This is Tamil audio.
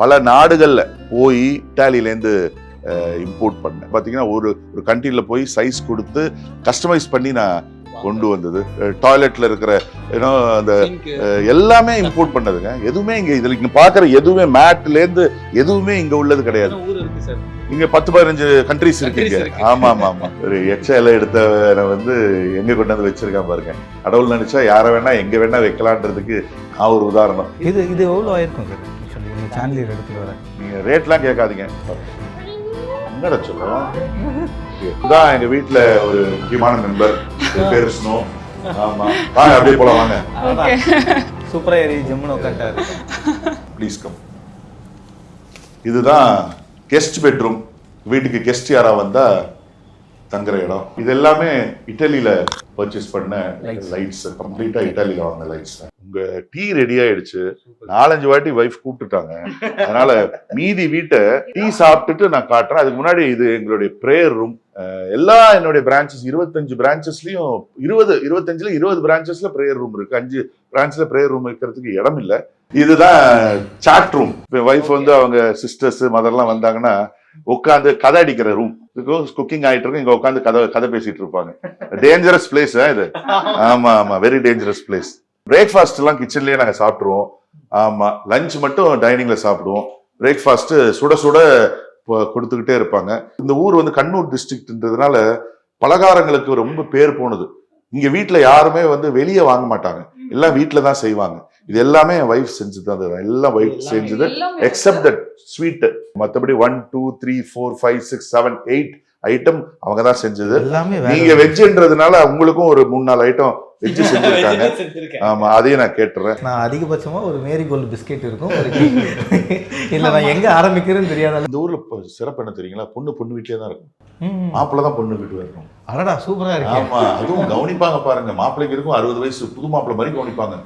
பல நாடுகள்ல போய் இட்டாலியிலேருந்து இம்போர்ட் பண்ணேன். பார்த்தீங்கன்னா ஒரு கண்ட்ரியில் போய் சைஸ் கொடுத்து கஸ்டமைஸ் பண்ணி நான் கொண்டு வந்தது. டாய்லெட்ல இருக்கிற ஏன்னோ அந்த எல்லாமே இம்போர்ட் பண்ணதுங்க. எதுவுமே இங்க பாக்குற எதுவுமே மேட்லேருந்து எதுவுமே இங்க உள்ளது கிடையாது. இங்க 10-15 கண்ட்ரிஸ் இருக்கு. ஆமா ஆமா ஆமா. ஒரு எக்ஸால எடுத்த வந்து எங்க கொண்டு வந்து வச்சிருக்கேன் பாருங்க. கடவுள் நினைச்சா யார வேணா எங்க வேணா வைக்கலான்றதுக்கு நான் ஒரு உதாரணம். இது எவ்வளவு ஆயிருக்கும் சார்? சாண்டிலியர் எடுத்துட்டு வரேன். நீங்க ரேட்லாம் கேட்காதீங்க. என்னடா சொல்லுவோம், இதுதான் எங்க வீட்டுல ஒரு முக்கியமான மெம்பர், பேர் ஸ்னோ. ஆமா வாங்க அப்படியே போலாம் வாங்க. சூப்பரா ஏறி ஜம்முன்னு உட்கார்ந்தாரு. Please come. இதுதான் கெஸ்ட் பெட்ரூம். வீட்டுக்கு கெஸ்ட் யாரா வந்தா தங்குற இடம். இது எல்லாமே இட்டாலியில பர்ச்சேஸ் பண்ண லைட்ஸ், கம்ப்ளீட்டா இட்டாலியில வாங்கின லைட்ஸ். உங்க டீ ரெடி ஆயிடுச்சு. 4-5 வாட்டி வைஃப் கூப்பிட்டுட்டாங்க. அதனால மீதி வீட்டை டீ சாப்பிட்டுட்டு நான் காட்டுறேன். அதுக்கு முன்னாடி இது எங்களுடைய பிரேயர் ரூம். எல்லா என்னுடைய பிரான்ச்சஸ் 25 பிரான்ச்சஸ்லயும் 20 பிரான்ச்சஸ்ல பிரேயர் ரூம் இருக்கு. 5 பிரான்ச்ல பிரேயர் ரூம் இருக்கிறதுக்கு இடம் இல்ல. இதுதான் சாட் ரூம். வைஃப் வந்து அவங்க சிஸ்டர்ஸ் மதர்லாம் வந்தாங்கன்னா உட்காந்து கதை அடிக்கிற ரூம். குக்கிங் ஆயிட்டு இருக்கும், இங்க உட்காந்து கதை பேசிட்டு இருப்பாங்க. டேஞ்சரஸ் பிளேஸ் இது. ஆமா ஆமா, வெரி டேஞ்சரஸ் பிளேஸ். பிரேக்ஃபாஸ்ட் எல்லாம் கிச்சன்லயே நாங்க சாப்பிட்டுருவோம். ஆமா, லஞ்ச் மட்டும் டைனிங்ல சாப்பிடுவோம். பிரேக்ஃபாஸ்ட் சுட சுட கொடுத்துக்கிட்டே இருப்பாங்க. இந்த ஊர் வந்து கண்ணூர் டிஸ்ட்ரிக்ட்ன்றதுனால பலகாரங்களுக்கு ரொம்ப பேர் போனது. இங்க வீட்டுல யாருமே வந்து வெளியே வாங்க மாட்டாங்க, எல்லாம் வீட்டுல தான் செய்வாங்க. இது எல்லாமே என் வைஃப் செஞ்சது தான். எல்லாம் வைஃப் செஞ்சது எக்ஸப்ட் தட் ஸ்வீட். மற்றபடி 1 2 3 4 5 6 7 8 ஐட்டம் அவங்க தான் செஞ்சது. நீங்க வெஜ்ன்றதுனால உங்களுக்கும் ஒரு 3-4 ஐட்டம் வெஜ் செஞ்சிருக்காங்க. ஆமா, அதையும் நான் கேட்டுறேன். நான் அதிகபட்சமா ஒரு மேரி கோல்டு பிஸ்கெட் இருக்கும். இல்ல நான் எங்க ஆரம்பிக்கிறேன்னு தெரியாத. இந்த ஊர்ல சிறப்பு என்ன தெரியுங்களா? பொண்ணு வீட்லயே தான் இருக்கும். மாப்பிள்ள தான் பொண்ணு வீட்டு வரணும். அடடா சூப்பரா இருக்கு. ஆமா, அதுவும் கவனிப்பாங்க பாருங்க. மாப்பிள்ளைக்கு இருக்கும் 60 வயசு, புது மாப்பிள்ளை மாதிரி கவனிப்பாங்க.